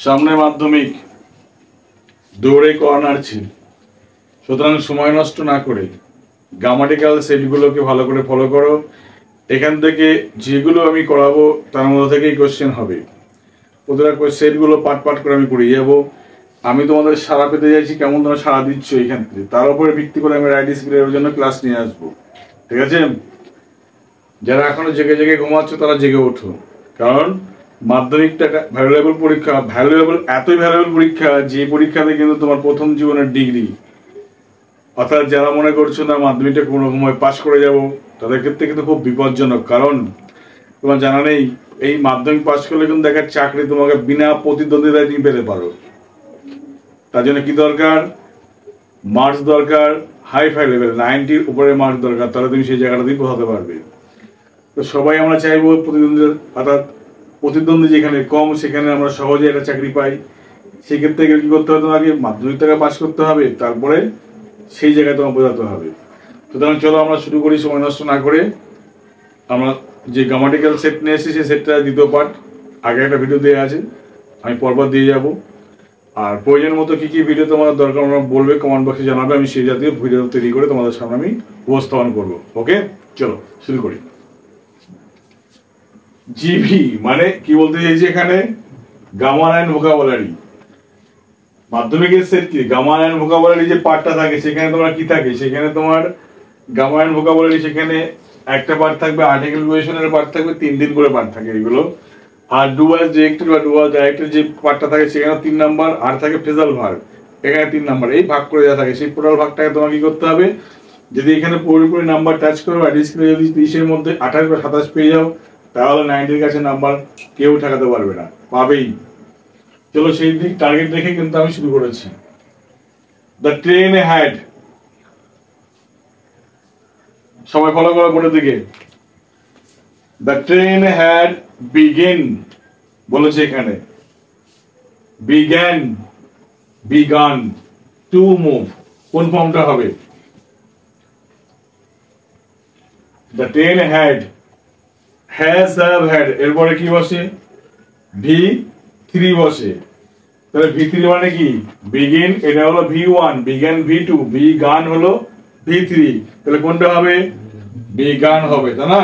সামনে মাধ্যমিক, দৌড়ে কর্নারছি, সুতরাং সময় নষ্ট না করে গ্রামাটিক্যাল সেটগুলোকে ভালো করে ফলো করো। এখান থেকে যেগুলো আমি করাবো তার মধ্যে থেকেই কোশ্চেন হবে। প্রতিটা সেটগুলো পাট পাট করে আমি পড়িয়ে যাবো। আমি তোমাদের সাড়া পেতে চাইছি, কেমন তোমরা সাড়া দিচ্ছ এখান থেকে, তার উপরে ভিত্তি করে আমি রাইট স্কিলের জন্য ক্লাস নিয়ে আসবো। ঠিক আছে? যারা এখনো জেগে জেগে ঘুমাচ্ছ তারা জেগে ওঠো, কারণ মাধ্যমিকটা একটা ভ্যালুয়েবল পরীক্ষা। এতই ভ্যালুয়েবল পরীক্ষা যে পরীক্ষাতে কিন্তু তোমার প্রথম জীবনের ডিগ্রি। অর্থাৎ যারা মনে করছো না মাধ্যমিকটা কোনো সময় পাস করে যাব, তাদের ক্ষেত্রে কিন্তু খুব বিপজ্জনক। কারণ তোমার জানা নেই, এই মাধ্যমিক পাস করলে কিন্তু একটা চাকরি তোমাকে বিনা প্রতিদ্বন্দ্বিতায় তুমি পেতে পারো। তার জন্য কি দরকার? মার্কস দরকার, হাই লেভেল 90-র উপরে মার্কস দরকার, তাহলে তুমি সেই জায়গাটাতেই পৌঁছাতে পারবে। তো সবাই আমরা চাইবো প্রতিদ্বন্দ্বী যেখানে কম সেখানে আমরা সহজে একটা চাকরি পাই। সেক্ষেত্রে কি করতে হবে? তোমাকে মাধ্যমিকটাকে পাস করতে হবে, তারপরে সেই জায়গায় তোমার বোঝাতে হবে। সুতরাং চলো আমরা শুরু করি সময় নষ্ট না করে। আমরা যে গ্রামাটিক্যাল সেট নিয়ে এসেছি সেই সেটটা দ্বিতীয় পার্ট, আগে একটা ভিডিও দেওয়া আছে, আমি পরপর দিয়ে যাব। আর প্রয়োজন মতো কি কি ভিডিও তোমাদের দরকার আমরা বলবে, কমেন্ট বক্সে জানাবে, আমি সেই জাতীয় ভিডিও তৈরি করে তোমাদের সামনে আমি উপস্থাপন করবো। ওকে, চলো শুরু করি। জিভি মানে কি বলতে চাইছি এখানে? Grammar and vocabulary. মাধ্যমিকের সেট কি? গ্রামার অ্যান্ড ভোকাবুলারি যে পার্টটা থাকে সেখানে তোমার কি থাকে? সেখানে তোমার গ্রামার অ্যান্ড ভোকাবুলারি, সেখানে একটা পার্ট থাকবে, আর্টিকেল কোয়েশনের পার্ট থাকবে, 3 দিন করে পার্ট থাকে এগুলো। আর ডুয়াল ডিরেক্টেড বা ডুয়াল ডাইরেক্টেড যে পার্টটা থাকে সেখানে 3 নাম্বার, আর থাকে ফ্রেজাল ভার্ব, এখানে 3 নাম্বার। এই ভাগ করে যা থাকে সেই টোটাল ভাগটাকে তোমাকে কি করতে হবে? যদি এখানে পুরোপুরি নাম্বার টাচ করো, আর ডিসপ্লে যদি 30-এর মধ্যে 28 বা 27 পেয়ে যাও, তাহলে 90-এর কাছে নাম্বার কেউ ঠেকাতে পারবে না, পাবেই। চলো সেই দিক টার্গেট রেখে কিন্তু আমি শুরু করেছি। দ্য ট্রেন হ্যাড, সবাই ফলো করো বোর্ডের দিকে। দ্য ট্রেন হ্যাড বিগেন বলেছে এখানে, বিগান টু মুভ, কোন ফর্মটা হবে? The train had, has have had, এরপরে কি বসে? V3 বসে। তাহলে V3 মানে কি? বিগিন, এটা হলো V1, বিগান V2, বিগান হলো V3, তাহলে কোনটা হবে? বিগান হবে, তাই না?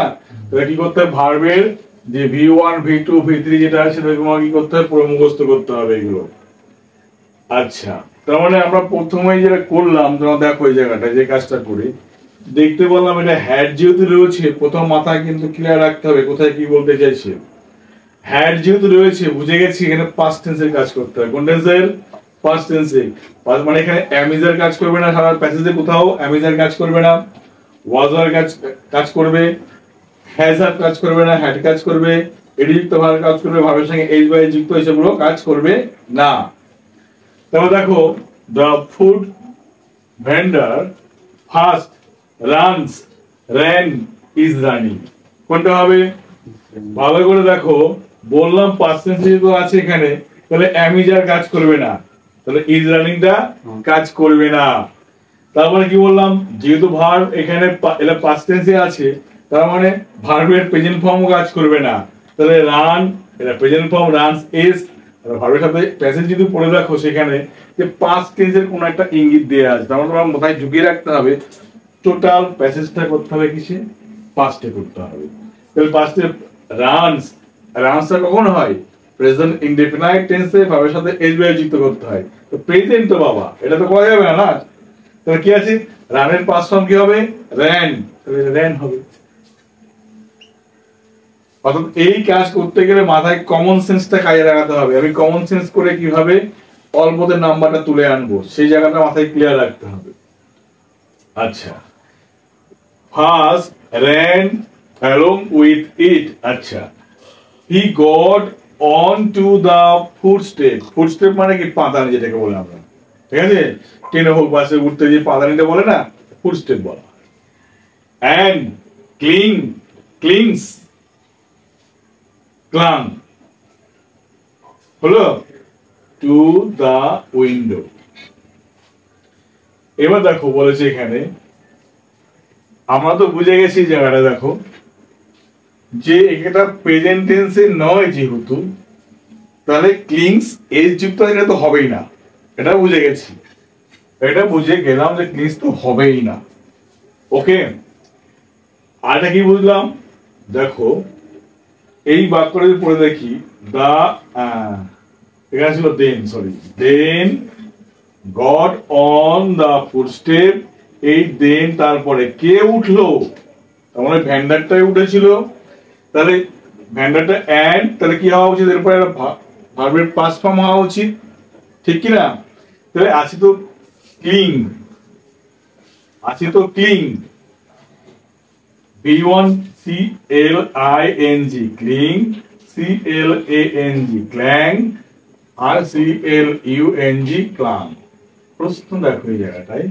তাহলে কি করতে হবে? ভার্বের যে V1 V2 V3 যেটা আছে সেটা তোমাকে কি করতে হবে? পুরো মুখস্থ করতে হবে এগুলো। আচ্ছা, তার মানে আমরা প্রথমেই যেটা করলাম, তোমরা দেখো এই জায়গাটা যে কাজটা করে দেখতে বললাম, এটা হ্যাড যেহেতু রয়েছে, প্রথম মাথায় কিন্তু ক্লিয়ার রাখতে হবে কোথায় কি বলতে চাইছে। হ্যাড যেহেতু রয়েছে, বুঝে গেছি এখানে পাস্ট টেন্সের কাজ করতে হবে। কোন টেন্সের? পাস্ট টেন্সে। মানে এখানে অ্যামিজার কাজ করবে না, সারা প্যাসেজে কোথাও অ্যামিজার কাজ করবে না, ওয়াজার কাজ করবে, হ্যাজার কাজ করবে না, হ্যাড কাজ করবে, এডিযুক্ত ভার কাজ করবে, ভাবের সঙ্গে এইচ বা এস যুক্ত এসবগুলো কাজ করবে না। তাহলে দেখো, the food vendor first runs, ran is running, কোনটা হবে? ভালো করে দেখো, বললাম পাস্ট টেন্স যেহেতু আছে এখানে, তাহলে অ্যামিজার কাজ করবে না, তাহলে ইজ রানিংটা কাজ করবে না। তারপরে কি বললাম? যেহেতু ভার্ব এখানে এটা পাস্ট টেন্সে আছে, তার মানে ভার্বের প্রেজেন্ট ফর্মও কাজ করবে না, তাহলে রান, এটা প্রেজেন্ট ফর্ম, রানস ইজ, ভার্বের সাথে প্যাসেজ যদি পড়ে রাখো সেখানে যে পাস্ট টেন্সের কোনো একটা ইঙ্গিত দেওয়া আছে, তার মানে তোমার মাথায় ঢুকিয়ে রাখতে হবে টোটাল প্যাসেজটা করতে হবে কিসে? পাস্টে করতে হবে। তাহলে পাস্টে রানসটা কখন হয়? প্রেজেন্ট ইনডেফিনাইট টেন্সে ভার্বের সাথে এস বাই যুক্ত করতে হয়। তো প্রেজেন্ট তো বাবা, এটা তো করা যাবে না। তাহলে কি আছে? রানের পাস্ট ফর্ম কি হবে? র্যান, তাহলে র্যান হবে। অর্থাৎ এই কাজ করতে গেলে মাথায় কমন সেন্সটা কাজে লাগাতে হবে। আমি কমন সেন্স করে কিভাবে অল্পতে নাম্বারটা তুলে আনবো সেই জায়গাটা মাথায় ক্লিয়ার রাখতে হবে। আচ্ছা, first ran along with it, আচ্ছা, he got on to the footstep, footstep মানে কি? পাদানি, যেটাকে বলে আমরা, ঠিক আছে? ট্রেনে হোক বাসে উঠতে যে পাদানিটা বলে না, ফুটস্টেপ বলা। and clings clung হলো to the window। এবার দেখো বলেছে এখানে, আমরা তো বুঝে গেছি জায়গাটা, দেখো যে এটা প্রেজেন্ট টেন্সে নয় যেহেতু, তাহলে ক্লিংস এস যুক্ত এটা তো হবেই না, এটা বুঝে গেছি, এটা বুঝে গেলাম যে ক্লিংস তো হবেই না। ওকে, আরটা কি বুঝলাম? দেখো এই বাক্যটা যদি পড়ে দেখি, দা এখানে ছিল then, sorry, then got on the footstep, এই দেন তারপরে কে উঠলো, তার মানে ভ্যান্ডারটাই উঠেছিল। তাহলে ভ্যান্ডারটা অ্যান্ড, তাহলে কি হওয়া উচিত? এরপরে ভার্বের পাস্ট ফর্ম হওয়া উচিত, ঠিক কি না? তাহলে আছে তো ক্লিং, আছে তো ক্লিং, B1CLING, ক্লিং, CLANG, ক্ল্যাং, আর CLUNG, ক্লাং। প্রশ্ন দেখো এই জায়গাটায়,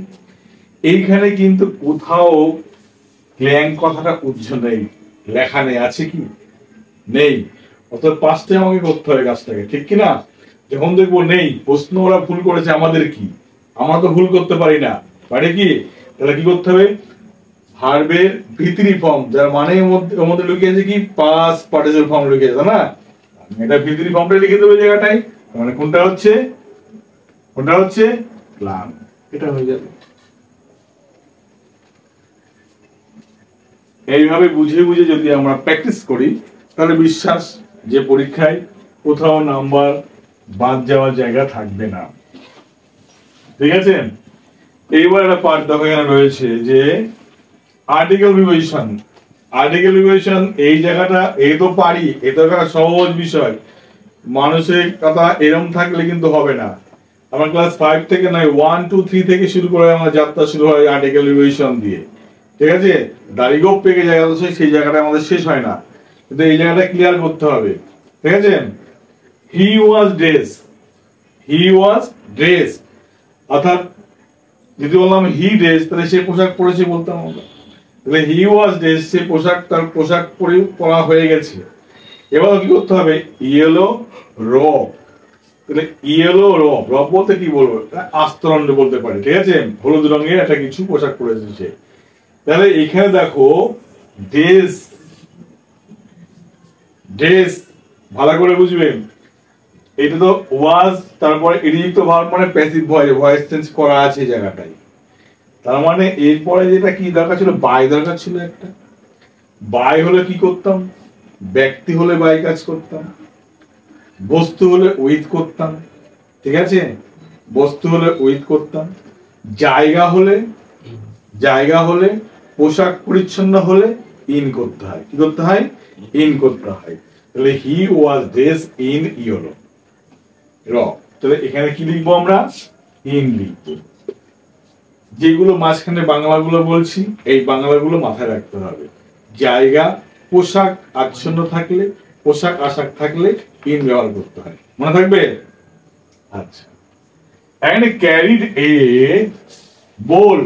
এইখানে কিন্তু কোথাও ক্ল্যাং কথাটা উজ্জ্বল নেই, লেখা নেই, আছে কি? নেই। অর্থাৎ পাঁচটা আমাকে করতে হবে কাজটাকে, ঠিক কি না? যখন দেখবো নেই, প্রশ্ন ওরা ভুল করেছে, আমাদের কি? আমরা তো ভুল করতে পারি না, পারি কি? তাহলে কি করতে হবে? ভার্বের ভিতরি ফর্ম, যার মানে ওর মধ্যে লুকিয়েছে কি? পাস্ট পার্টিসিপল ফর্ম লুকিয়েছে, না? এটা ভিতরি ফর্মটা লিখে দেবো জায়গাটায়, মানে কোনটা হচ্ছে? কোনটা হচ্ছে? ক্লাং। এটা হয়ে যাবে। এইভাবে বুঝে বুঝে যদি আমরা প্র্যাকটিস করি, তাহলে বিশ্বাস যে পরীক্ষায় কোথাও নাম্বার বাদ যাওয়ার জায়গা থাকবে না। ঠিক আছে, এইবার একটা পার্ট দেখো এখানে রয়েছে যে আর্টিকেল প্রিপোজিশন। আর্টিকেল প্রিপোজিশন এই জায়গাটা এই তো পারি, এটা একটা সহজ বিষয়, মানুষের কথা এরকম থাকলে কিন্তু হবে না। আমার ক্লাস 5 থেকে নয়, 1 2 3 থেকে শুরু করে আমার যাত্রা শুরু হয় আর্টিকেল প্রিপোজিশন দিয়ে, ঠিক আছে? দাড়িগোপ পেকে জায়গা সেই জায়গাটা আমাদের শেষ হয় না, কিন্তু এই জায়গাটা ক্লিয়ার করতে হবে, ঠিক আছে? হি ওয়াজ ড্রেস, হি ওয়াজ ড্রেস, অর্থাৎ যদি বললাম হি ড্রেস, তাহলে সে পোশাক পরেছে বলতাম আমরা। তাহলে হি ওয়াজ ড্রেস, সে পোশাক, তার পোশাক পরা হয়ে গেছে। এবার কি করতে হবে? ইয়েলো রব, তাহলে ইয়েলো রব, রব বলতে কি বলবো? আস্তরণ বলতে পারি, ঠিক আছে? হলুদ রঙের একটা কিছু পোশাক পরেছে সে। তাহলে এখানে দেখো ড্রেস, ড্রেস ভালো করে বুঝবেন, এটা তো ওয়াজ, তারপরে ইডিযুক্ত ভার্ব মানে প্যাসিভ ভয়েস, ভয়েস চেঞ্জ করা আছে এই জায়গাটায়। তার মানে এরপরে যেটা কি দরকার ছিল? বাই দরকার ছিল একটা। বাই হলে কি করতাম? ব্যক্তি হলে বাই কাজ করতাম, বস্তু হলে উইথ করতাম, ঠিক আছে? বস্তু হলে উইথ করতাম, জায়গা হলে, জায়গা হলে, পোশাক পরিচ্ছন্ন হলে ইন করতে হয়। কি করতে হয়? ইন করতে হয়। তাহলে হি ওয়াজ ড্রেস ইন ইয়েলো রব, তাহলে এখানে কি লিখবো আমরা? ইন লিখবো। যেগুলো মাঝখানে বাংলাগুলো বলছি, এই বাংলাগুলো মাথায় রাখতে হবে। জায়গা, পোশাক আচ্ছন্ন থাকলে, পোশাক আশাক থাকলে ইন ব্যবহার করতে হয়, মনে থাকবে? আচ্ছা, and carried a bowl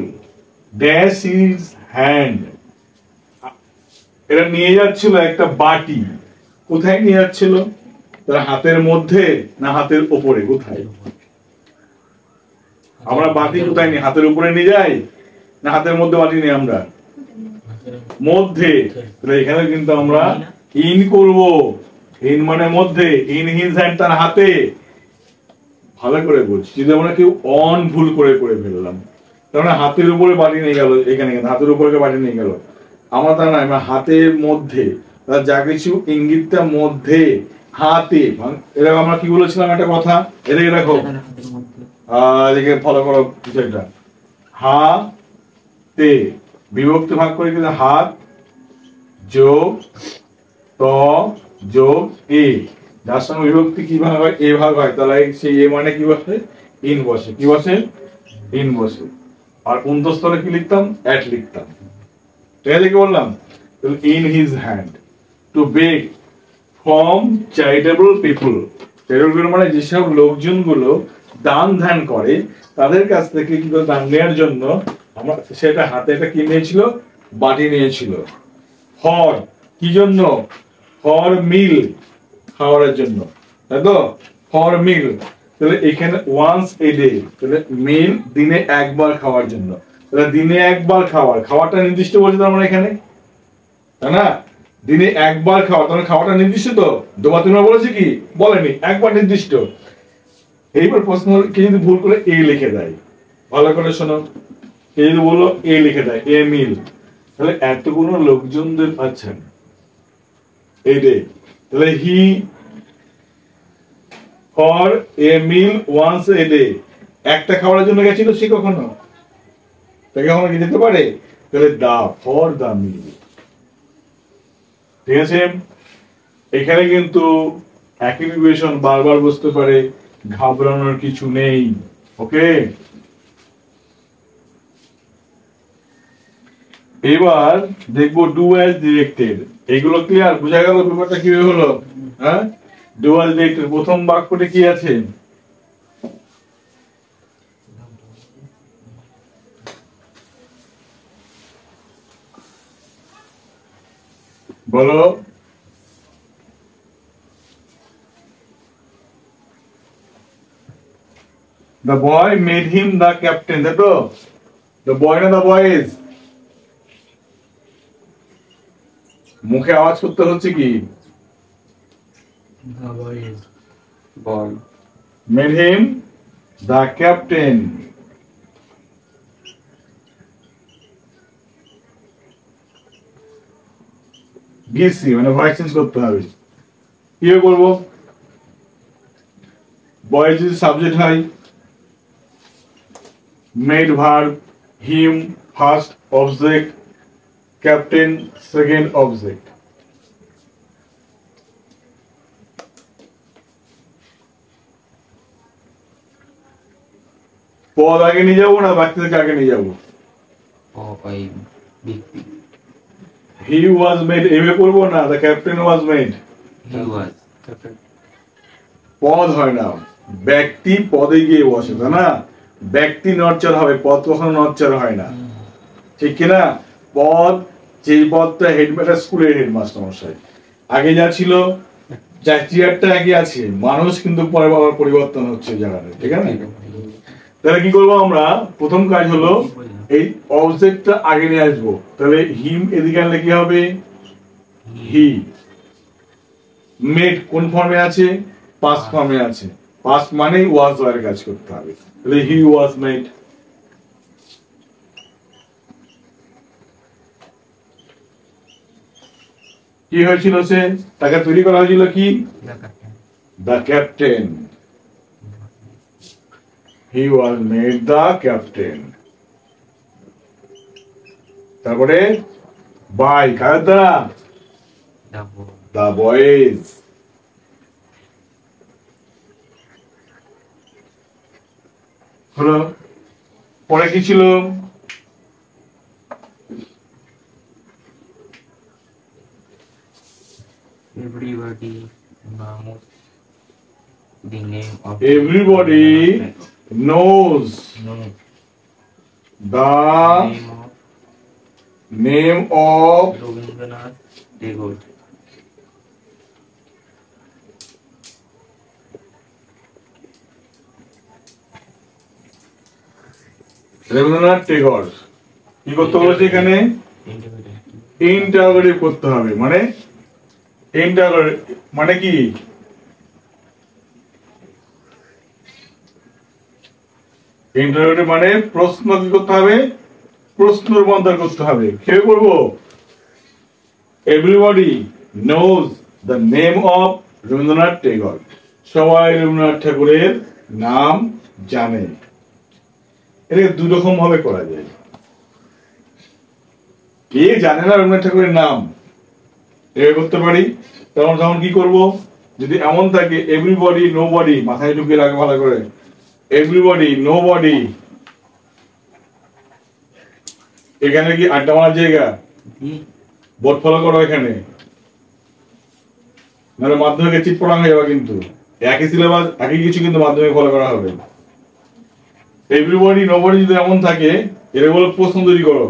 dash his hand, এরা নিয়ে যাচ্ছিল একটা বাটি। কোথায় নিয়ে যাচ্ছিল? তারা হাতের মধ্যে না হাতের উপরে? কোথায়? আমরা বাটি কোথায় নিই? হাতের উপরে নিয়ে যাই না হাতের মধ্যে বাটি নিই আমরা? মধ্যে। তাহলে এখানে কিন্তু আমরা ইন করব, ইন মানে মধ্যে, ইন হিজ হ্যান্ড, তার হাতে। ভালো করে বলছি, যদি আমরা কেউ অন ভুল করে করে ফেললাম, তার মানে হাতের উপরে বাটি নিয়ে গেল, এখানে হাতের উপরে বাটি নিয়ে গেল, আমরা তা নয়, আমরা হাতের মধ্যে, যা কিছু ইঙ্গিতটা মধ্যে, হাতে। এরকম আমরা কি বলেছিলাম একটা কথা, এদিকে দেখো, এদিকে ফলো করো বিষয়টা। হাতে বিভক্তি ভাগ করে কিন্তু হাত যোগ ত যোগ এ, যার সঙ্গে বিভক্তি কি ভাগ হয়? এ ভাগ হয়, তাহলে সেই এ মানে কি বসে? ইন বসে। কি বসে? ইন বসে। আর অন্তঃস্থলে কি লিখতাম? অ্যাট লিখতাম, ঠিক আছে? কি বললাম? In his hand to beg from charitable people, charitable মানে যেসব লোকজনগুলো দান ধ্যান করে, তাদের কাছ থেকে কি করে দান নেওয়ার জন্য আমরা সেটা হাতে একটা কি নিয়েছিল? বাটি নিয়েছিল। ফর কি জন্য? ফর মিল, খাওয়ার জন্য, তাই তো? ফর মিল, তাহলে এখানে ওয়ান্স এ ডে, তাহলে মিল দিনে একবার খাওয়ার জন্য, তাহলে দিনে একবার খাওয়ার, খাওয়ারটা নির্দিষ্ট বলছে তার মানে এখানে, তাই না? দিনে একবার খাওয়া, তখন খাওয়াটা নির্দিষ্ট তো, দুবার তিনবার বলেছে কি বলেনি, একবার নির্দিষ্ট। এইবার প্রশ্ন হলো, কে যদি ভুল করে এ লিখে দেয়, ভালো করে শোনো, কে যদি বললো এ লিখে দেয়, এ মিল, তাহলে এতগুলো লোকজনদের আছেন এই ডে, তাহলে he for a meal once a day, একটা খাবারের জন্য গেছিল সে, কখনো তাকে কখনো কি যেতে পারে, তাহলে দা ফর দা মিল। ঠিক আছে, এখানে কিন্তু অ্যাক্টিভিশন বারবার বুঝতে পারে, ঘাবড়ানোর কিছু নেই। ওকে, এবার দেখবো ডু অ্যাজ ডিরেক্টেড। এগুলো ক্লিয়ার, বোঝা গেল ব্যাপারটা কিভাবে হলো? হ্যাঁ, ডু অ্যাজ ডিরেক্টেড প্রথম বাক্যটা কি আছে বলো? The boy made him the captain, তাই তো? The boy না the boys? মুখে আওয়াজ করতে হচ্ছে কি? The boys. Boy. Made him the captain. BC মানে ভয়েস চেঞ্জ করতে হবে। কি করব? বয় যদি সাবজেক্ট হয়, made verb, him first object, captain second object. পদ আগে নিয়ে যাবো না বাকি থেকে আগে নিয়ে যাবো? হি ওয়াজ মেড এভাবে করবো না, দ্য ক্যাপ্টেন ওয়াজ মেড। পদ হয় না, ব্যক্তি পদে গিয়ে বসে, তাই না? ব্যক্তি নড়চড় হবে, পদ কখনো নড়চড় হয় না, ঠিক কিনা? পদ, যে পদটা হেডমাস্টার, স্কুলের হেডমাস্টার মশাই, আগে যা ছিল চেয়ারটা একই আছে, মানুষ কিন্তু পরে আবার পরিবর্তন হচ্ছে জায়গাটা, ঠিক আছে? তাহলে কি করবো আমরা? প্রথম কাজ হলো এই অবজেক্টটা আগে নিয়ে আসবো। তাহলে হিম এদিকে আনলে কি হবে? হি। মেড কোন ফর্মে আছে? পাস্ট ফর্মে আছে, পাস্ট মানে ওয়াজ এর কাজ করতে হবে, তাহলে হি ওয়াজ মেড। কি হয়েছিল? সে তাকে তৈরি করা হয়েছিল কি? The captain. He was made the captain. তারপরে বাই কার দ্বারা? The boys. হলো, পরে কি ছিল? Everybody knows the name of. Everybody knows the name of Rabindranath Tagore. Rabindranath Tagore. কি করতে বলেছে এখানে? ইন্টারোগেটিভ করতে হবে, মানে ইন্টারোগেটিভ মানে কি? ইন্টারোগেটিভ মানে প্রশ্ন কি করতে হবে? প্রশ্ন রূপান্তর করতে হবে। খেয়ে করবো, everybody knows the name of Rabindranath Tagore. সবাই রবীন্দ্রনাথ ঠাকুরের নাম জানে। এটাকে দুই রকম ভাবে করা যায়। কে জানে না রবীন্দ্রনাথ ঠাকুরের নাম? এভাবে করতে পারি। তখন কি করব? যদি এমন থাকে এভরিবডি নোবডি, মাথায় ঢুকিয়ে রাখো ভালো করে, এভরিবডি নোবডি, এখানে কি আড্ডা মারার জায়গা? বোর্ড ফলো করো এখানে, নাহলে মাধ্যমিকে চিট পড়া হয়ে যাবে। কিন্তু একই সিলেবাস একই কিছু, কিন্তু মাধ্যমিক ফলো করা হবে। এভরিবডি নোবডি যদি এমন থাকে, এর বলে প্রশ্ন তৈরি করো।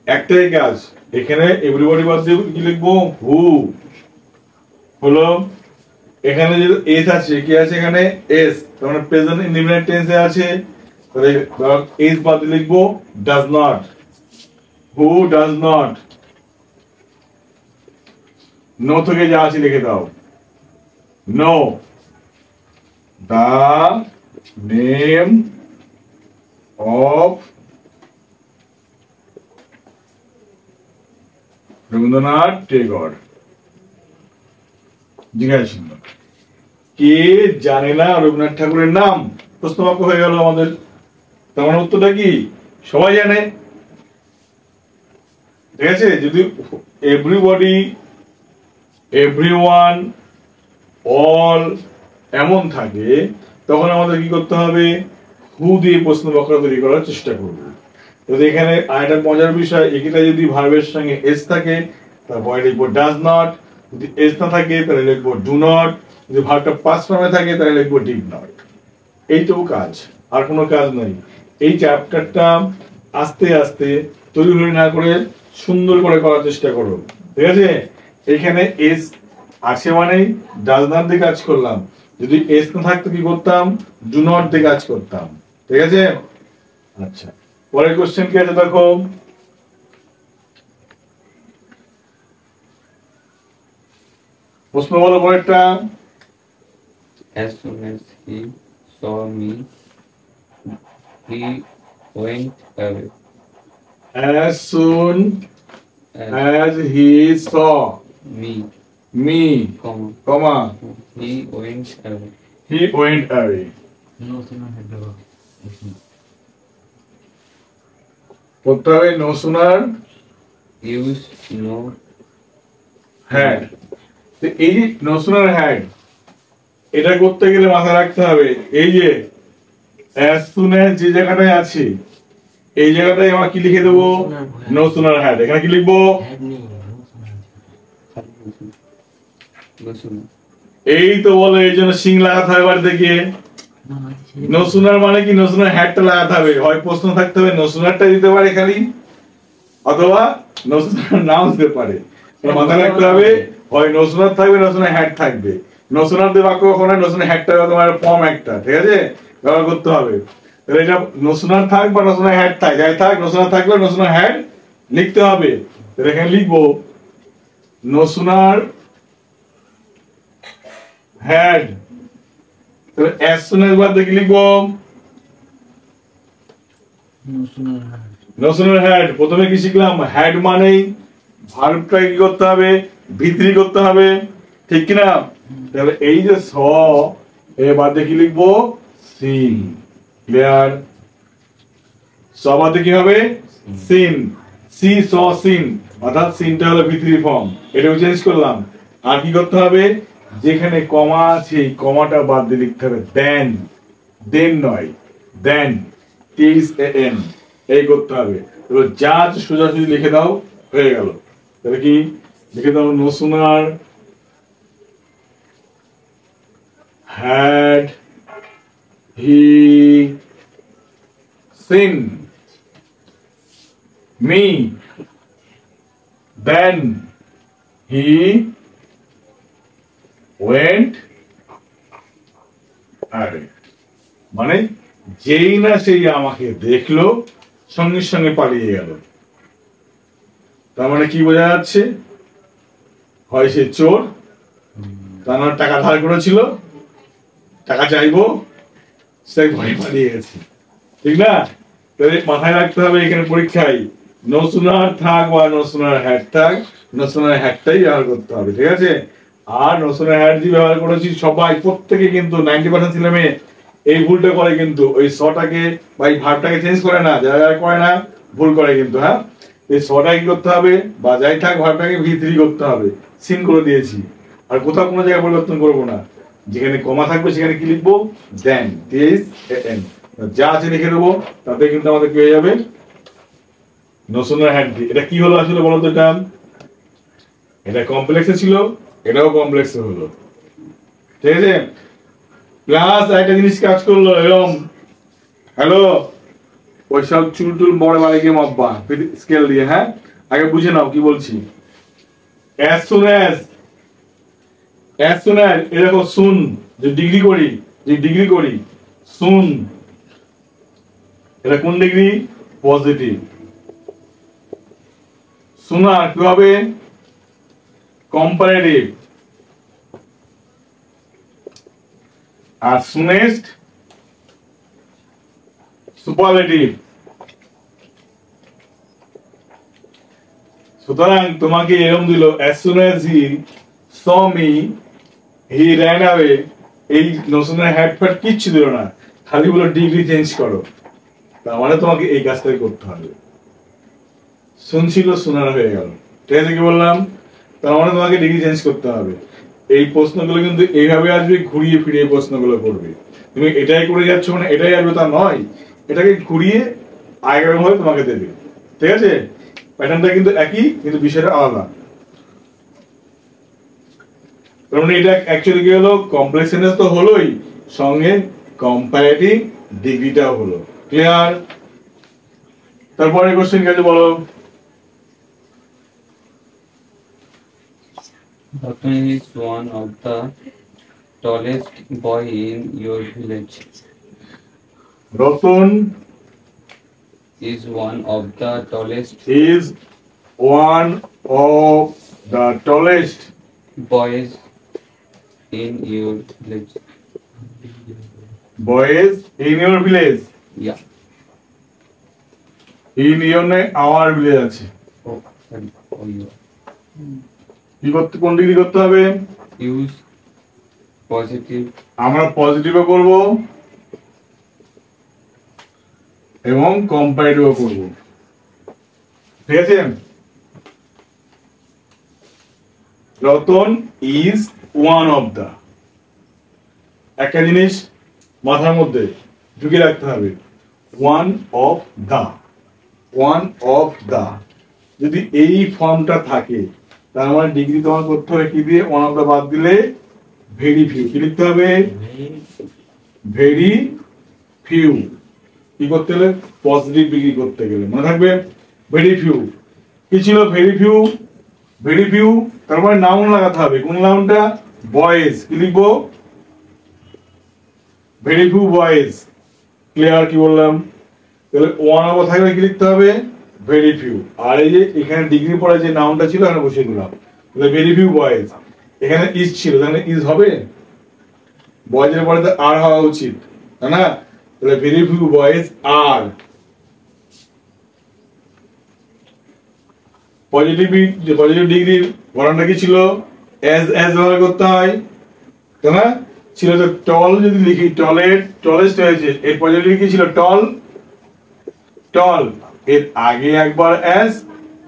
একটাই কাজ, এখানে এভরিবডি বাদ দিয়ে কি লিখবো? হু। হলো, এখানে যে এস আছে, কি আছে এখানে? এস, তার মানে প্রেজেন্ট ইনডিফিনিট টেন্সে আছে, তাহলে এস বাদ দিয়ে লিখবো does not. Who does not. No থেকে যা আছে লিখে দাও। No the name of Rabindranath Tagore. জিজ্ঞাসা কে জানে না রবীন্দ্রনাথ ঠাকুরের নাম? প্রশ্নবাক্য হয়ে গেল আমাদের। তার মানে উত্তরটা কি? সবাই জানে। ঠিক আছে, যদি এভরিবডি, এভরিওয়ান, অল এমন থাকে তখন আমাদের কি করতে হবে? হু দিয়ে প্রশ্ন বাক্য তৈরি করার চেষ্টা করব। যদি এখানে আরেকটা মজার বিষয়, এখানে যদি ভার্বের সঙ্গে এস থাকে তারপরে লিখবো ডাজ নট, যদি এস না থাকে তাহলে লিখবো ডু নট, যদি ভার্বটা পাস্ট ফর্মে থাকে তাহলে লিখবো ডিড নট। এইটুকু কাজ, আর কোনো কাজ নাই। এই চ্যাপ্টারটা আস্তে আস্তে তৈরি না করে সুন্দর করে করার চেষ্টা করো। ঠিক আছে, এখানে এস আছে মানেই ডাজ নট দিয়ে কাজ করলাম, যদি এস না থাকতো কি করতাম? ডু নট দিয়ে কাজ করতাম। ঠিক আছে, আচ্ছা পরের কোশ্চেন কি আছে দেখো। প্রশ্ন বলো পরেরটা। As soon as he saw me, he went away. As soon as he saw Me, me, comma, he went away. he went away. করতে হবে no sooner Used no had। তো এই যে no sooner had, এটা করতে গেলে মাথায় রাখতে হবে এই যে as soon as যে জায়গাটায় আছে এই জায়গাটায় আমরা কি লিখে দেবো? no sooner had। এখানে কি লিখবো? এই তো বলে এই জন্য সিং লাগাতে হবে বাড়িতে গিয়ে। no sooner মানে কি? no sooner had টা লাগাতে হবে। হয় প্রশ্ন থাকতে হবে no sooner টা দিতে পারে খালি, অথবা no sooner নাও দিতে পারে। মাথায় রাখতে হবে হয় no sooner থাকবে no sooner had থাকবে। no sooner দিয়ে বাক্য কখন হয়? no sooner had টা তোমার ফর্ম একটা, ঠিক আছে, ব্যবহার করতে হবে। তাহলে এটা no sooner থাক বা no sooner had থাক, যাই থাক no sooner থাকলে no sooner had লিখতে হবে। তাহলে এখানে লিখবো no sooner had। তাহলে as soon as বাদ দিয়ে কি লিখবো? no sooner had। প্রথমে কি শিখলাম? had মানেই ভার্বটা কি করতে হবে? ভিতরি করতে হবে, ঠিক কি না? তাহলে এই যে স এর বাদে কি লিখবো? সিন। ক্লিয়ার? স বাদে কি হবে? সিন। সি স সিন, অর্থাৎ সিনটা হলো ভিতরি ফর্ম, এটাও চেঞ্জ করলাম। আর কি করতে হবে? যেখানে কমা আছে কমাটা বাদ দিয়ে লিখতে হবে দেন। দেন নয়, দেন, টিস এ এন, এই করতে হবে। তাহলে যা সোজাসুজি লিখে দাও, হয়ে গেল। তাহলে কি লিখে দাও? no sooner had he seen me then he went away। মানে যেই না সেই আমাকে দেখলো সঙ্গে সঙ্গে পালিয়ে গেল। তার মানে কি বোঝা যাচ্ছে? হয় সে চোর, তার মানে টাকা ধার করেছিল, টাকা চাইবো, সে ভয়ে পালিয়ে গেছে, ঠিক না? তাহলে মাথায় রাখতে হবে এখানে পরীক্ষায় no sooner থাক বা no sooner had থাক, no sooner had টাই ব্যবহার করতে হবে। ঠিক আছে, আর no sooner had যে ব্যবহার করেছি সবাই প্রত্যেকে কিন্তু 90% ছেলে মেয়ে এই ভুলটা করে, কিন্তু ওই সটাকে বা এই ভার্বটাকে চেঞ্জ করে না, যারা যারা করে না ভুল করে কিন্তু। হ্যাঁ, এই সটা কি করতে হবে? বা যাই থাক ভার্বটাকে ভি3 করতে হবে, সিন করে দিয়েছি। আর কোথাও কোনো জায়গায় পরিবর্তন করবো না, যেখানে কমা থাকবে সেখানে কি লিখবো? দেন, টিএস এন, যা আছে লিখে দেবো, তাতে কিন্তু আমাদের কি হয়ে যাবে? no sooner had। এটা কি হলো আসলে বলো তো? এটা কমপ্লেক্সে ছিল, এটাও কমপ্লেক্সে হলো, ঠিক আছে। প্লাস একটা জিনিস কাজ করলো এরকম, হ্যালো, ওইসব চুল টুল বড় বাড়ি গিয়ে মাপবা স্কেল দিয়ে। হ্যাঁ, আগে বুঝে নাও কি বলছি। as soon as এরকম শুন, যে ডিগ্রি করি শুন, এটা কোন ডিগ্রি? পজিটিভ। শোনা কি হবে? কম্পারেটিভ, আর সুনেস্ট সুপারলেটিভ। সুতরাং তোমাকে এরকম দিল, as soon as he saw me he ran away, এই নোশনের হ্যাড ফ্যাট কিচ্ছু দিল না, খালি বলো ডিগ্রি চেঞ্জ করো। তার মানে তোমাকে এই কাজটাই করতে হবে। শুনছিল শোনার হয়ে গেল, ঠিক আছে? কি বললাম? তার মানে তোমাকে ডিগ্রি চেঞ্জ করতে হবে। এই প্রশ্নগুলো কিন্তু এইভাবে আসবে, ঘুরিয়ে ফিরিয়ে প্রশ্নগুলো করবে। তুমি এটাই করে যাচ্ছ মানে এটাই আসবে তা নয়, এটাকে ঘুরিয়ে আগের ভাবে তোমাকে দেবে, ঠিক আছে? প্যাটার্নটা কিন্তু একই, কিন্তু বিষয়টা আলাদা। তার মানে এটা অ্যাকচুয়ালি কি হলো, কমপ্লেক্সনেস তো হলোই, সঙ্গে কম্পারেটিভ ডিগ্রিটাও হলো। ক্লিয়ার? তারপরে কোশ্চেন কি আছে বলো? Ratan is one of the tallest boy in your village. Ratan Is one of the tallest is one of the tallest boys in your village. boys in your village. Yeah. in your name our village আছে। Oh, sorry. Oh, you. কি করতে, কোন degree করতে হবে? Use positive আমরা পজিটিভও করব এবং কম্পারেটিভও করব, ঠিক আছে? Ratan is one of the, একটা জিনিস মাথার মধ্যে ঢুকে রাখতে হবে, one of the, one of the. যদি এই ফর্মটা থাকে তার মানে ডিগ্রি তোমার করতে হবে কি দিয়ে? ওয়ান অফ দা বাদ দিলে ভেরি ফিউ। কি লিখতে হবে? Very few. কি করতে গেলে? পজিটিভ ডিগ্রি করতে গেলে মনে থাকবে ভেরি ফিউ। কি ছিল? Very few, very few. তারপরে নাউন লাগাতে হবে। কোন নাউনটা? বয়েজ। কি লিখবো? Very few boys. ক্লিয়ার? কি বললাম? তাহলে ওয়ান অফ থাকলে কি লিখতে হবে? Very few. আর এই যে এখানে ডিগ্রি পড়ে যে নাউনটা ছিল এখানে বসিয়ে দিলাম, তাহলে ভেরি ফিউ বয়েজ। এখানে ইজ ছিল, তাহলে ইজ হবে, বয়েজের পরে তো আর হওয়া উচিত, তাই না? তাহলে ভেরি ফিউ বয়েজ আর। পজিটিভ ডিগ্রির বর্ণটা কি ছিল? এজ এজ ব্যবহার করতে হয়, তাই না? ছিল তো টল, যদি লিখি টলের টলেস্ট হয়েছে, এর পজিটিভ কি ছিল? টল, টল। এর আগে একবার এস,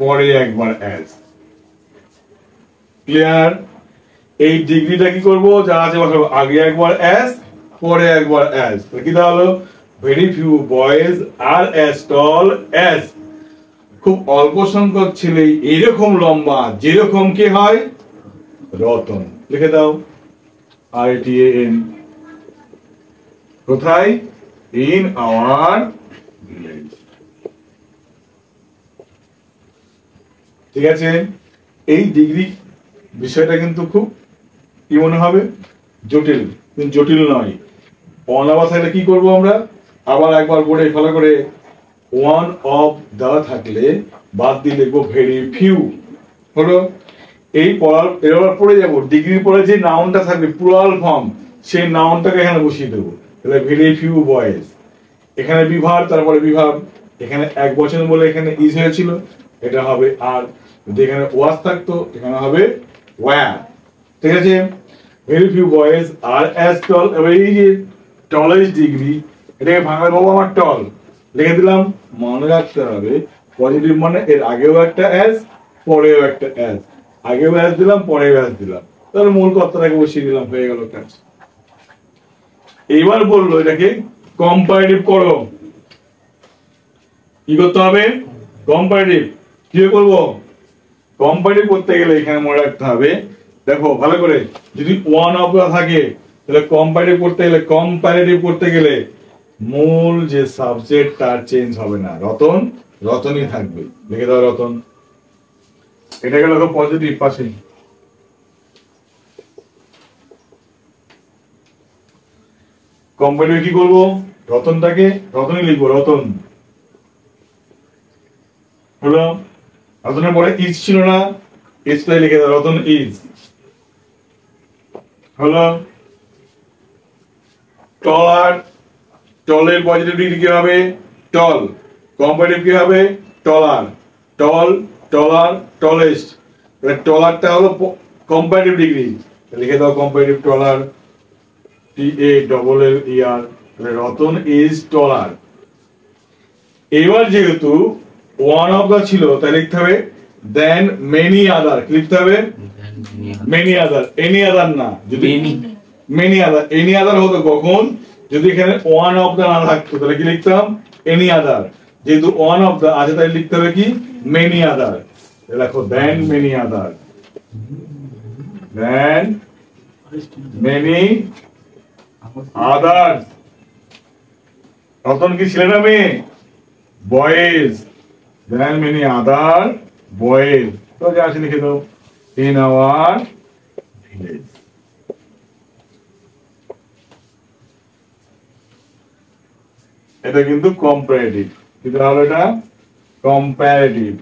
পরে একবার এস। ক্লিয়ার? এই ডিগ্রিটা কি করব? যা আছে আগে একবার এস, পরে একবার এস। কি দাঁড়ালো? ভেরি ফিউ বয়েজ আর এস টল এস। খুব অল্প সংখ্যক ছেলে এরকম লম্বা যেরকম কে হয়? রতন। লিখে দাও ITAN। কোথায়? In our village. ঠিক আছে? এই ডিগ্রি বিষয়টা কিন্তু খুব কি মনে হবে? জটিল, কিন্তু জটিল নয়। অনাবা থাকলে কি করবো আমরা? আবার একবার পড়ে ভালো করে, ওয়ান অফ দা থাকলে বাদ দিয়ে লিখবো ভেরি ফিউ। হলো? এই পড়ার এবার পড়ে যাবো, ডিগ্রি পরে যে নাউনটা থাকবে প্লুরাল ফর্ম, সেই নাউনটাকে এখানে বসিয়ে দেবো। তাহলে ভেরি ফিউ বয়েজ। এখানে বিভার, তারপরে বিভাব। এখানে এক বচন বলে এখানে ইজ হয়েছিল, এটা হবে আর। যদি এখানে ওয়াজ থাকতো এখানে হবে ওয়্যার। ঠিক আছে? ভেরি ফিউ বয়েজ আর অ্যাজ টল। এবার এই যে টলেস্ট ডিগ্রি, এটাকে ভাঙা বাবা আমার টল লিখে দিলাম। মনে রাখতে হবে পজিটিভ মানে এর আগেও একটা অ্যাজ, পরেও একটা অ্যাজ। আগেও অ্যাজ দিলাম, পরেও অ্যাজ দিলাম, তাহলে মূল কথাটাকে বসিয়ে দিলাম, হয়ে গেল কাজ। এইবার বললো এটাকে কম্পারেটিভ করো। কি করতে হবে? কম্পারেটিভ। কি করবো? কম্পারেটিভ করতে গেলে এখানে মনে রাখতে হবে, দেখো ভালো করে, যদি ওয়ান অফ দা থাকে তাহলে কম্পারেটিভ করতে গেলে, কম্পারেটিভ করতে গেলে মূল যে সাবজেক্ট তার চেঞ্জ হবে না, রতন রতনই থাকবে। লিখে দাও রতন। এটা গেল পজিটিভ পাশে। কম্পারেটিভ কি করবো? রতনটাকে রতনই লিখবো, রতন। হলো? রতনের পরে ইজ ছিল না, ইজটাই লিখে দাও, রতন ইজ হলো। টলার, টলের পজিটিভ ডিগ্রি কি হবে? টল। কম্পারেটিভ কি হবে? টলার। টল, টলার, টলেস্ট। টলারটা হলো কম্পারেটিভ ডিগ্রি, লিখে দাও comparative taller, TALLER। Ratan is taller. এবার যেহেতু ওয়ান অফ দা ছিল, তাই লিখতে হবে দেন মেনি আদার। লিখতে হবে মেনি আদার, এনি আদার না। যদি মেনি আদার, এনি আদার হতো কখন? যদি এখানে ওয়ান অফ দা না থাকতো, তাহলে কি লিখতাম? Any other. যেহেতু ওয়ান অফ দা আছে, তাই লিখতে হবে কি? Many other. দেখো then many other, then many other. Ratan কি ছেলে না মেয়ে? Boys. Then many other boys. তো যা আছে লিখে দাও, ইন আওয়ার ভিলেজ। এটা কিন্তু কম্পারেটিভ, কি তাহলে এটা কম্পারেটিভ।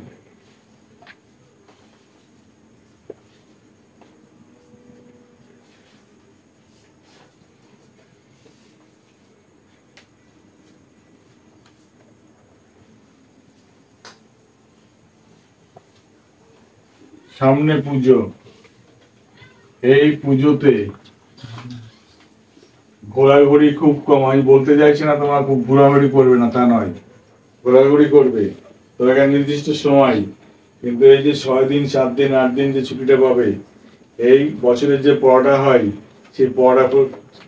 সামনে পুজো, এই পুজোতে ঘোরাঘুরি খুব কম। আমি বলতে চাইছি না তোমার খুব ঘোরাঘুরি করবে না, তা নয়, ঘোরাঘুরি করবে, তবে একটা নির্দিষ্ট সময়। কিন্তু এই যে 6 দিন 7 দিন 8 দিন যে ছুটিটা পাবে, এই বছরের যে পড়াটা হয়, সেই পড়াটা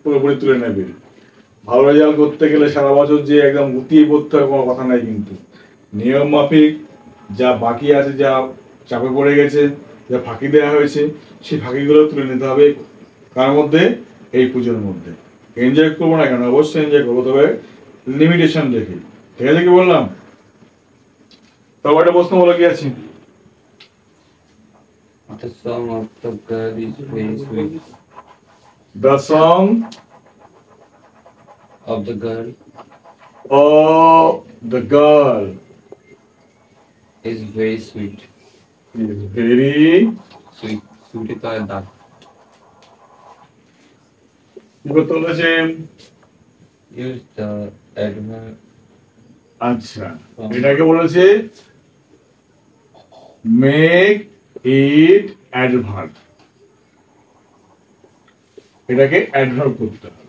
পুরোপুরি তুলে নেবে। ভালো রেজাল্ট করতে গেলে সারা বছর যে একদম গুটিয়ে পড়তে হবে কোনো কথা নাই, কিন্তু নিয়ম মাফিক যা বাকি আছে, যা চাপে পড়ে গেছে, যা ফাঁকি দেওয়া হয়েছে, সেই ফাঁকিগুলো তুলে নিতে হবে। কার মধ্যে? এই পুজোর মধ্যে। এনজয় করবো না কেন? অবশ্যই এনজয় করবো, তবে লিমিটেশন রেখে। ঠিক আছে কি বললাম? তবে একটা প্রশ্ন বলো, কি আছে? The song of the girl is very sweet. The song Of the girl of the girl is very sweet. is very Sweet. Sweet is the dark. কি করতে বলেছে? Use the adverb. আচ্ছা, এটাকে বলেছে মেক ইট অ্যাডভার্ব। এটাকে adverb করতে হবে।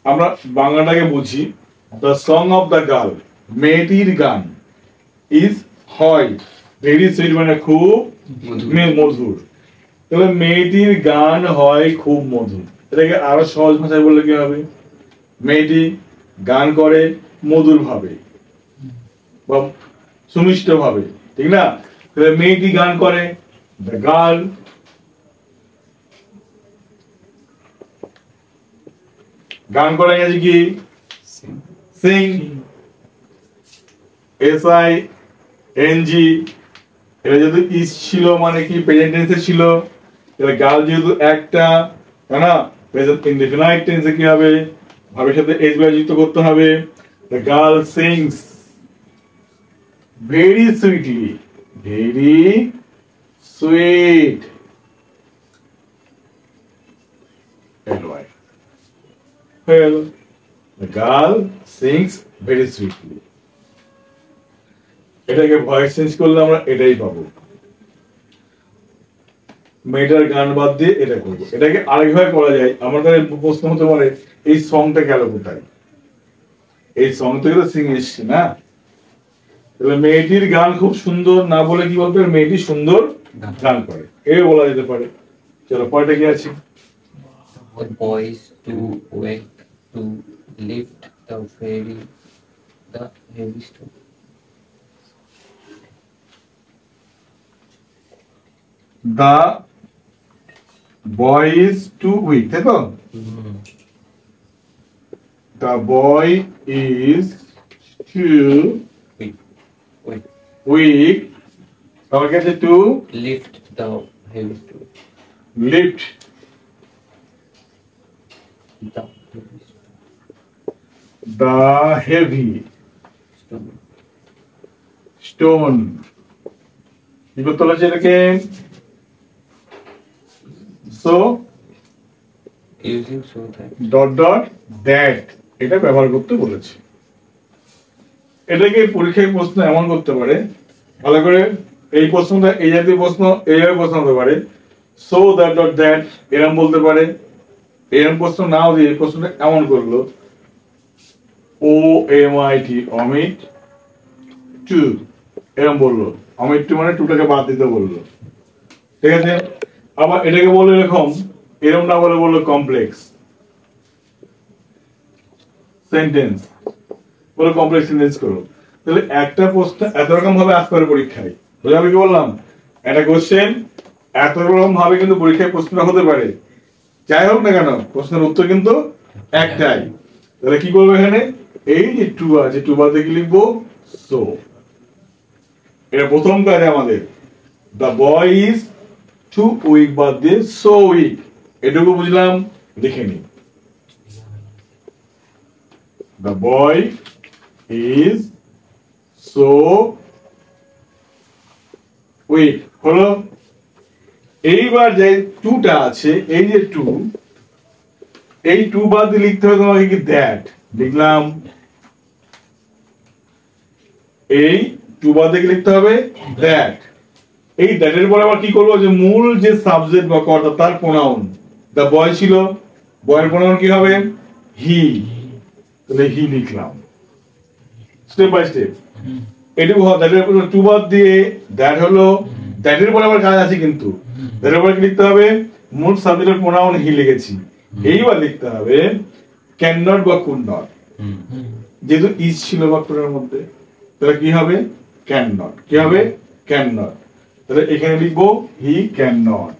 আমরা বাংলাটাকে বুঝি, the song of the girl, মেয়েটির গান, ইজ হয়, ভেরি সুইট মানে খুব মধুর। তবে মেয়েটির গান হয় খুব মধুর। এটাকে আরো সহজ ভাষায় বললে কি হবে? মেয়েটি গান করে মধুর ভাবে বা সুমিষ্ট ভাবে, ঠিক না? মেয়েটি গান করে, দ্য গার্ল। গান করে গেছে কি? সিং, SING। এটা যেহেতু ইস ছিল, মানে কি প্রেজেন্ট টেন্সে ছিল, তাহলে গার্ল যেহেতু একটা, তাই না? প্রেজেন্ট ইনডেফিনাইট টেন্সে কি হবে? ভাবের সাথে এস বাই যুক্ত করতে হবে। The girl sings very sweetly, very sweet. The girl sings very sweetly। এটাকে ভয়েস চেঞ্জ করলে আমরা এটাই পাবো। মেয়েটার গান বাদ দিয়ে এটা করবো। এটাকে আরেকভাবে করা যায়। আমাদের প্রশ্ন হতে পারে, এই সংটা গেল কোথায়? এই সং থেকে তো সিং এসছে না? তাহলে মেয়েটির গান খুব সুন্দর না বলে কি বলতে হবে? মেয়েটি সুন্দর গান করে, এই বলা যেতে পারে। চলো পরেরটা কি আছে? For boys to wake to lift the heavy stone. The boy is too weak, তাই তো? The boy is too weak। তারপর কি আছে? to Lift the heavy stone. lift The heavy the heavy stone. stone। কি করতে বলেছে এটাকে? So using so that dot dot that এটা ব্যবহার করতে বলেছে। এটাকে পরীক্ষায় প্রশ্ন এমন করতে পারে, ভালো করে এই প্রশ্নটা, এই জাতীয় প্রশ্ন এইভাবে প্রশ্ন হতে পারে, সো দ্যাট ডট দ্যাট এরম বলতে পারে। এরম প্রশ্ন নাও দিয়ে প্রশ্নটা এমন করলো, O M I T omit to এরম বললো, অমিট টু মানে টুটাকে বাদ দিতে বললো, ঠিক আছে। আবার এটাকে বললো এরকম, এরম না বলে বললো কমপ্লেক্স সেন্টেন্স, বলে কমপ্লেক্স সেন্টেন্স করো। তাহলে একটা প্রশ্ন এত রকম ভাবে আসতে পারে পরীক্ষায়, বুঝলে আমি কি বললাম? একটা কোশ্চেন এত রকম ভাবে কিন্তু পরীক্ষায় প্রশ্নটা হতে পারে, যাই হোক না কেন প্রশ্নের উত্তর কিন্তু একটাই। তাহলে কি করবো এখানে, এই যে টু আছে টু বাদে কি লিখবো, সো। এটা প্রথম কাজ আমাদের, the boy is too weak বাদ দিয়ে সো উইক, এটুকু বুঝলাম, লিখে নি। The boy is so weak হলো। এইবার যে টুটা আছে, এই যে টু, এই টু বাদ দিয়ে লিখতে হবে তোমাকে কি দ্যাট, লিখলাম। এই টু বাদ দিয়ে লিখতে হবে দ্যাট। এই দ্যাটের পরে আবার কি করবো, যে মূল যে সাবজেক্ট বা কর্তা তার প্রোনাউন, দ্য বয় ছিল, বয়ের প্রোনাউন কি হবে, হি, তাহলে হি লিখলাম স্টেপ বাই স্টেপ। এটুকু দ্যাটের টু বাদ দিয়ে দ্যাট হলো, দ্যাটের পরে আবার কাজ আছে কিন্তু, দ্যাটের পরে কি লিখতে হবে, মূল সাবজেক্টের প্রোনাউন হি লিখেছি। এইবার লিখতে হবে ক্যান নট বা কুড নট, যেহেতু ইজ ছিল বাক্যটার মধ্যে, তাহলে কি হবে, ক্যান নট, কি হবে, ক্যান নট। তাহলে এখানে লিখবো হি ক্যান নট।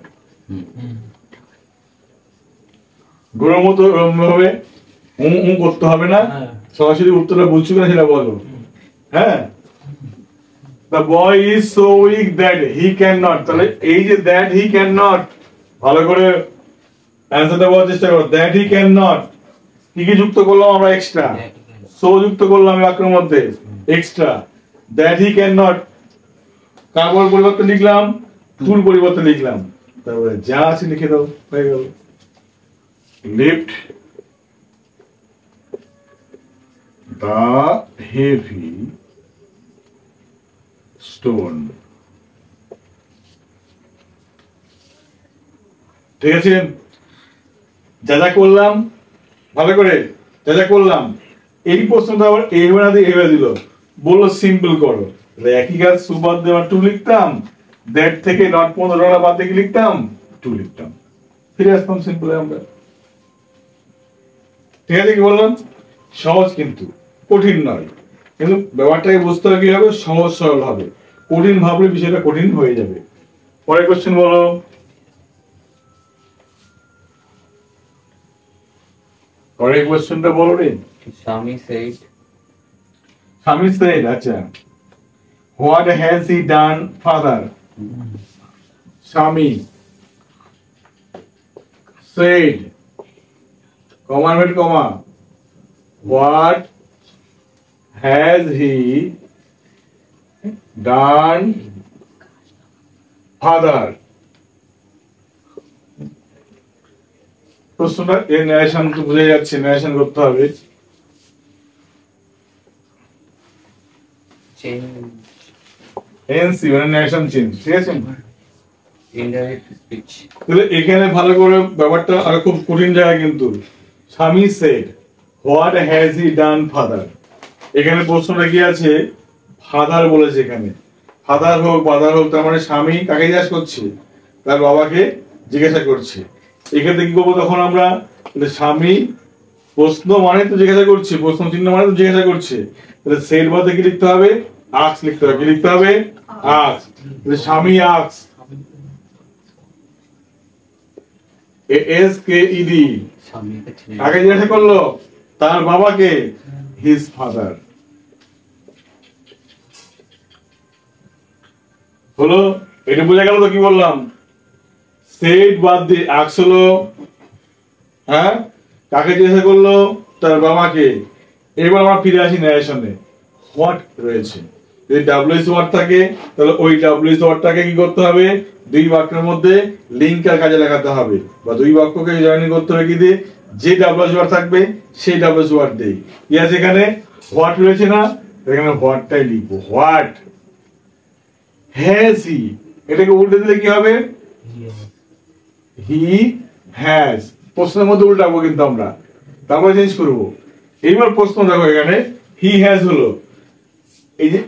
গরুর মতো হবে করতে হবে না, সরাসরি উত্তরটা বলছো কিনা সেটা বলো। হ্যাঁ, the boy is so weak that he cannot, তাহলে এই যে that he cannot, ভালো করে অ্যানসারটা বলার চেষ্টা করো। that he cannot কি কি যুক্ত করলাম আমরা, এক্সট্রা, so যুক্ত করলাম বাক্যের মধ্যে এক্সট্রা, that he cannot কার পরিবর্তে লিখলাম, টুর পরিবর্তে লিখলাম, তারপরে যা আছে লিখে দাও, হয়ে গেল। lift the heavy stone, ঠিক আছে। যা যা করলাম ভালো করে, যা যা করলাম, এই প্রশ্নটা আবার এইভাবে দিল, বললো সিম্পল করো, তাহলে একই কাজ, সুবাদ দেওয়া টু লিখতাম, দ্যাট থেকে নট পর্যন্ত বাদ থেকে লিখতাম, টু লিখতাম, ফিরে আসতাম সিম্পলে আমরা। ঠিক আছে, কি বললাম, সহজ কিন্তু কঠিন নয়, কিন্তু ব্যাপারটাকে বুঝতে হবে কি হবে, সহজ সরল হবে, কঠিন ভাবলে বিষয়টা কঠিন হয়ে যাবে। পরের কোশ্চেন বলো, পরের কোশ্চেনটা বলো রে। স্বামী said স্বামী said, আচ্ছা, what has he done father, স্বামী said comma with comma, what has he done father, প্রশ্নটা এর ন্যারেশন তো বুঝে যাচ্ছে, ন্যারেশন করতে হবে। change এনসি মানে ন্যারেশন চেঞ্জ, ঠিক আছে। indirect speech তাহলে এখানে ভালো করে ব্যাপারটা আর খুব কঠিন জায়গা কিন্তু, স্বামী said what has he done father, এখানে প্রশ্নটা কি আছে, ফাদার বলেছে, এখানে ফাদার হোক বাদার হোক, তার মানে স্বামী কাকে জিজ্ঞাসা করছে, তার বাবাকে জিজ্ঞাসা করছে। এক্ষেত্রে কি করবো তখন আমরা, স্বামী প্রশ্ন মানে তো জিজ্ঞাসা করছে, প্রশ্ন চিহ্ন মানে তো জিজ্ঞাসা করছে, তাহলে সেট বাদে কি লিখতে হবে, আক্স লিখতে হবে, কি লিখতে হবে, আক্স। স্বামী আক্স, এস কে ইডি, স্বামীকে ছেড়ে কাকে জিজ্ঞাসা করলো, তার বাবাকে, হিজ ফাদার। হলো, এটা বোঝা গেল তো কি বললাম, সেট বাদ দিয়ে আক্স হলো, হ্যাঁ, কাকে জিজ্ঞাসা করলো, তার বাবাকে। এবার আমরা ফিরে আসি ন্যারেশনে, হোয়াট রয়েছে, যদি ডাব্লিউএস ওয়ার্ড থাকে তাহলে ওই ডাব্লিউএস ওয়ার্ডটাকে কি করতে হবে, দুই বাক্যের মধ্যে লিঙ্কের কাজে লাগাতে হবে, বা দুই বাক্যকে জয়েন করতে হবে কি দিয়ে, যে ডাব্লিউএস ওয়ার্ড থাকবে সেই ডাব্লিউএস ওয়ার্ড দেই। কি আছে এখানে, হোয়াট রয়েছে না, এখানে হোয়াটটাই লিখবো, হোয়াট হ্যাজ হি, এটাকে উল্টে দিলে কি হবে, হি হ্যাজ, প্রশ্নের মধ্যে উল্টাবো কিন্তু আমরা, তারপরে চেঞ্জ করবো। এইবার প্রশ্ন দেখো, এখানে হি হ্যাজ হলো, এই যে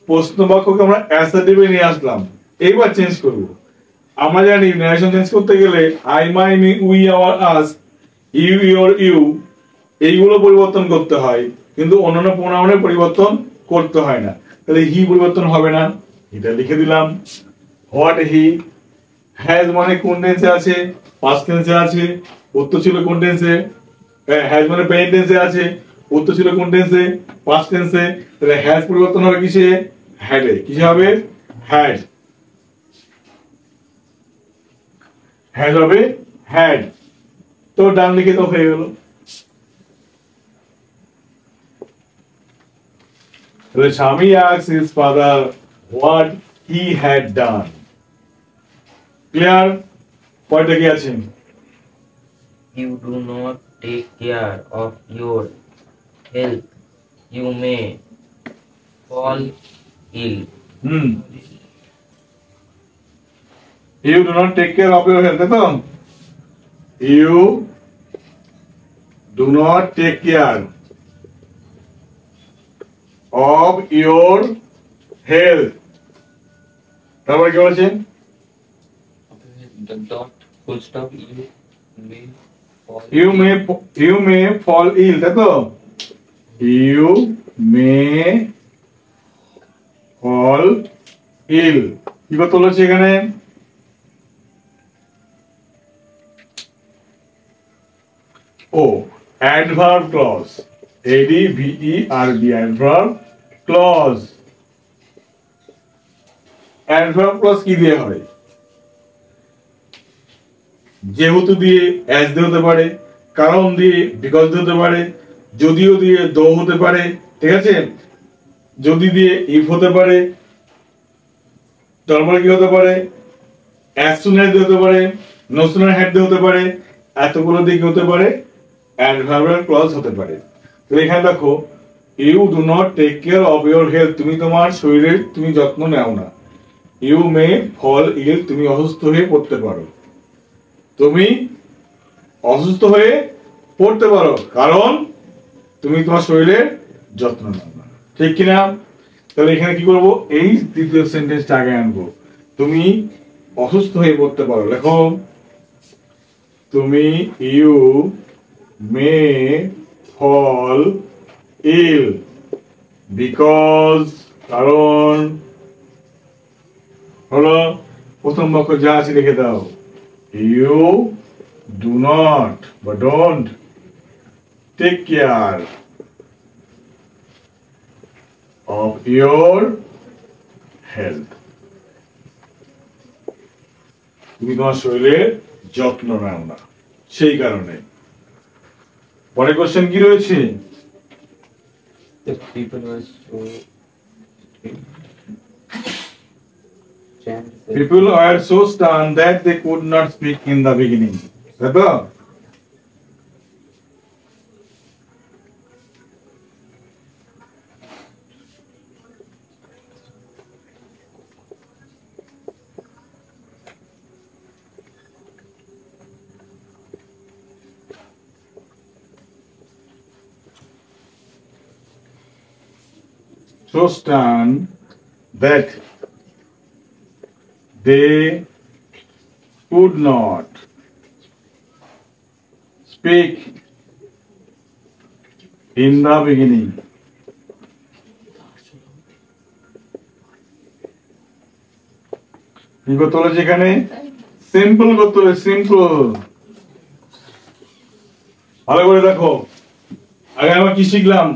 প্রশ্ন বাক্যকে আমরা অ্যাসার্টিভে নিয়ে আসলাম, এইবার চেঞ্জ করব। আমরা জানি ন্যারেশন চেঞ্জ করতে গেলে I, my, me, we, our, us, you, your, you এইগুলো পরিবর্তন করতে হয়, কিন্তু অন্যান্য প্রোনাউনের পরিবর্তন করতে হয় না। তাহলে হি পরিবর্তন হবে না, এটা লিখে দিলাম। হোয়াট হি, হ্যাজ মানে কোন টেন্সে আছে, পাস্ট টেন্সে আছে, উত্তর ছিল কোন টেন্সে, হ্যাজ মানে প্রেজেন্ট টেন্সে আছে, উত্তর ছিল কোন টেন্সে, পাস্ট টেন্সে। তাহলে হ্যাজ পরিবর্তন হবে কিসে, হ্যাডে, কিসে হবে, হ্যাড, হ্যাজ হবে হ্যাড। তো ডান লিখে তো হয়ে গেল। তাহলে স্বামী asked his father what he had done. Clear? পয়েন্টটা কি আছে? You do not take care of your health, you may fall ill. You do not take care of your health, তাই তো? You do not take care of your health. তারপরে কি বলছেন? The dot full stop You may fall ill, তাই তো? You may fall ill. কি কথা বলেছে এখানে? ও adverb clause, ADVERB, adverb clause. adverb clause কি দিয়ে হয়? যেহেতু দিয়ে as দিয়ে হতে পারে, কারণ দিয়ে because দিয়ে হতে পারে, যদিও দিয়ে though হতে পারে, ঠিক আছে, যদি দিয়ে if হতে পারে, তারপরে কি হতে পারে, as soon as দিয়ে হতে পারে, no sooner had দিয়ে হতে পারে, এতগুলো দিয়ে কি হতে পারে, adverbial clause হতে পারে। তো এখানে দেখো, you do not take care of your health, তুমি তোমার শরীরের তুমি যত্ন নাও না। You may fall ill, তুমি অসুস্থ হয়ে পড়তে পারো। তুমি অসুস্থ হয়ে পড়তে পারো কারণ তুমি তোমার শরীরের যত্ন নাও না, ঠিক কিনা? তাহলে এখানে কি করব, এই দ্বিতীয় সেন্টেন্সটা আগে আনবো, তুমি অসুস্থ হয়ে পড়তে পারো। লেখো, তুমি you may fall ill because, কারণ হলো প্রথম বাক্য যা আছে লিখে দাও, you do not বা don't take care of your health, তুমি তোমার শরীরের যত্ন নাও না, সেই কারণে। পরে কোশ্চেন কি রয়েছে? The people were so People were so stunned that they could not speak in the beginning. তাই তো? So stunned that they could not speak in the beginning. কি করতে হলো এখানে? সিম্পল করতে হবে, সিম্পল। ভালো করে দেখো, আগে আমরা কি শিখলাম?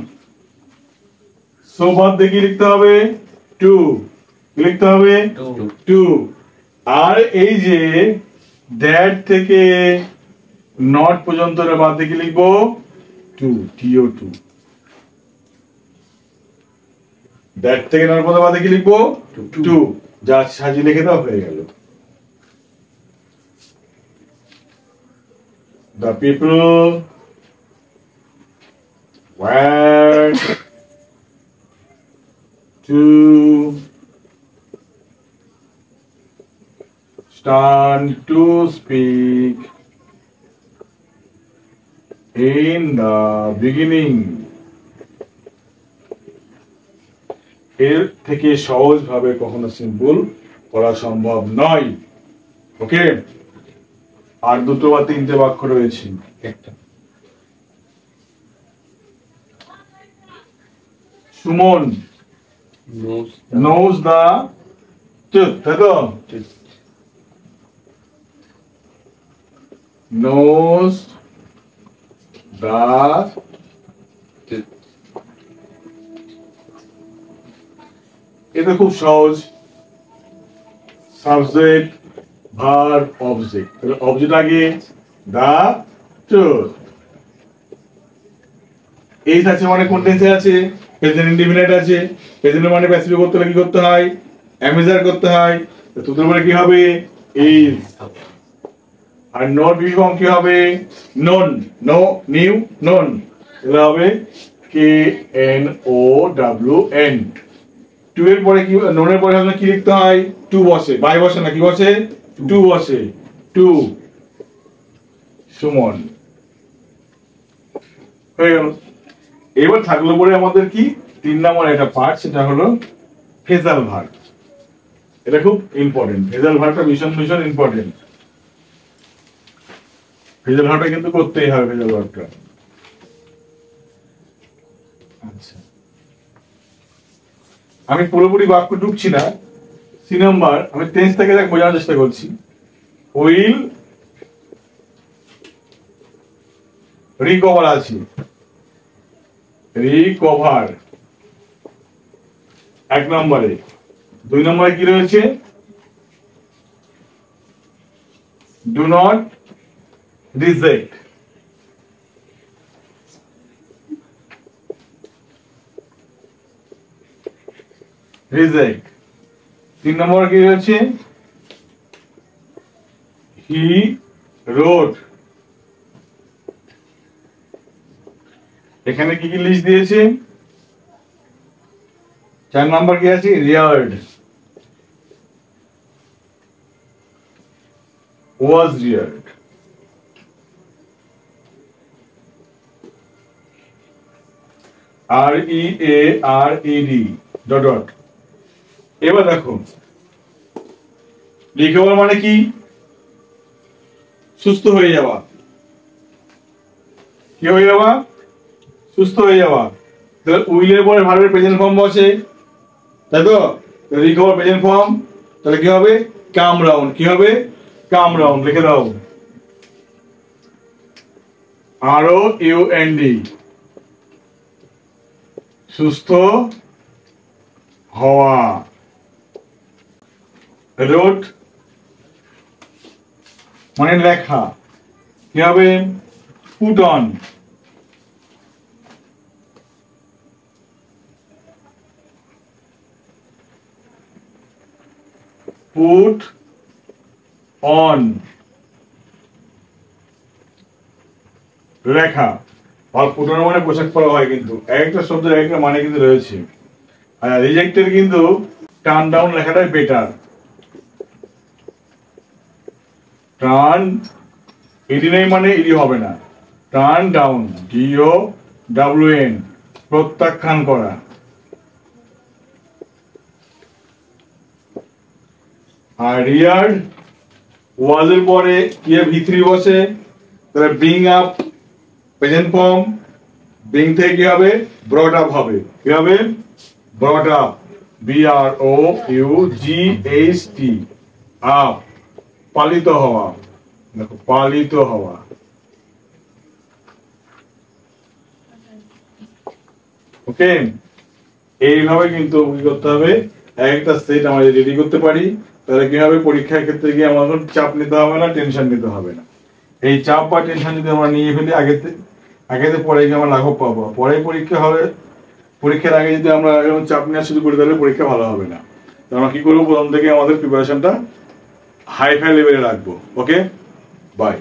সোবাদ দেখি লিখতে হবে টু, লিখতে হবে টু, আর এই যে দ্যাট থেকে নট পর্যন্ত বাদ দেখে লিখবো টু, টিও টু। দ্যাট থেকে নর্মদা বাদে কি লিখবো? টু। যা সাজিয়ে লিখে দাও, হয়ে গেল। The people were to stand to speak in the beginning. এর থেকে সহজ ভাবে কখনো সিম্পল করা সম্ভব নয়। ওকে, আর দুটো বা তিনটে বাক্য রয়েছে। একটা সুমন knows the truth, তাই তো? knows the এটা খুব সহজ। সাবজেক্ট ভার্ব অবজেক্ট, তাহলে অবজেক্ট আগে, দা ট্রুথ। এইস আছে মানে কোন টেন্সে আছে? প্রেজেন্ট ইনডিফিনিট আছে। প্রেজেন্ট মানে প্যাসিভ করতে হলে কি করতে হয়? অ্যামিজার করতে হয়। তো তোদের মানে কি হবে? ইজ। আর নট বি ফর্ম কি হবে? Known, know, new, known. এটা হবে K N O W N. To এর পরে কি, ননের পরে হবে কি লিখতে হয়? টু বসে, বাই বসে না, কি বসে? টু বসে। টু সুমন। হয়ে গেল। এবার থাকলো পরে আমাদের কি 3 নম্বর একটা পার্ট, সেটা হলো ফ্রেজাল ভার্ব। এটা খুব ইম্পর্টেন্ট। ফ্রেজাল ভার্বটা ভীষণ ভীষণ ইম্পর্টেন্ট। ফ্রেজাল ভার্বটা কিন্তু করতেই হবে, ফ্রেজাল ভার্বটা। আচ্ছা, আমি পুরোপুরি বাক্য ঢুকছি না। 3 নম্বর আমি টেন্স থেকে বোঝানোর চেষ্টা করছি। উইল রিকভার আছে, রিকভার 1 নম্বরে। 2 নম্বরে কি রয়েছে? Do not reject. রিজেক্ট। 3 নম্বর কি রয়েছে? He wrote. এখানে কি কি লিস্ট দিয়েছে? 4 নম্বর কি আছে? রিয়ার্ড, ওয়াজ রিয়ার্ড। আর ই এ আর ই ডি ডট ডট। এবার দেখো, রিকভার মানে কি? সুস্থ হয়ে যাওয়া। কি হয়ে যাওয়া? সুস্থ হয়ে যাওয়া। তাহলে উইলের পরে ভার্বের প্রেজেন্ট ফর্ম বসে, তাই তো? রিকভার প্রেজেন্ট ফর্ম, তাহলে কি হবে? Come round. কি হবে? Come round. লিখে দাও, R O U N D, সুস্থ হওয়া। রোড মানে লেখা। কি হবে? Put on. পুট অন লেখা। আর পুট অন মানে পোশাক পরা হয়, কিন্তু একটা শব্দের একটা মানে কিন্তু রয়েছে। আর রিজেক্টের কিন্তু টার্ন ডাউন লেখাটাই বেটার। টার্ন ইডি নেই মানে ইডি হবে না। Turn down, D O W N, প্রত্যাখ্যান করা। আর রিয়ার্ড, ওয়াজের পরে কি ভি3 বসে, তাহলে bring up present form. Bring থেকে কি হবে? ব্রট আপ হবে। কি হবে? Brought up, B R O U G H T, up, পালিত হওয়া। দেখো, পালিত হওয়া। ওকে, এইভাবে কিন্তু কি করতে হবে? একটা সেট আমরা রেডি করতে পারি, তাহলে কি হবে? পরীক্ষার ক্ষেত্রে গিয়ে আমাদের চাপ নিতে হবে না, টেনশন নিতে হবে না। এই চাপ বা টেনশন যদি আমরা নিয়ে ফেলি আগেতে পরে গিয়ে আমরা লাঘব পাবো। পরে পরীক্ষা হবে পরীক্ষার আগে যদি আমরা এরকম চাপ নেওয়া শুরু করি তাহলে পরীক্ষা ভালো হবে না। তো আমরা কি করবো, প্রথম থেকে আমাদের প্রিপারেশনটা হাই লেভেলে রাখবো। ওকে, বাই।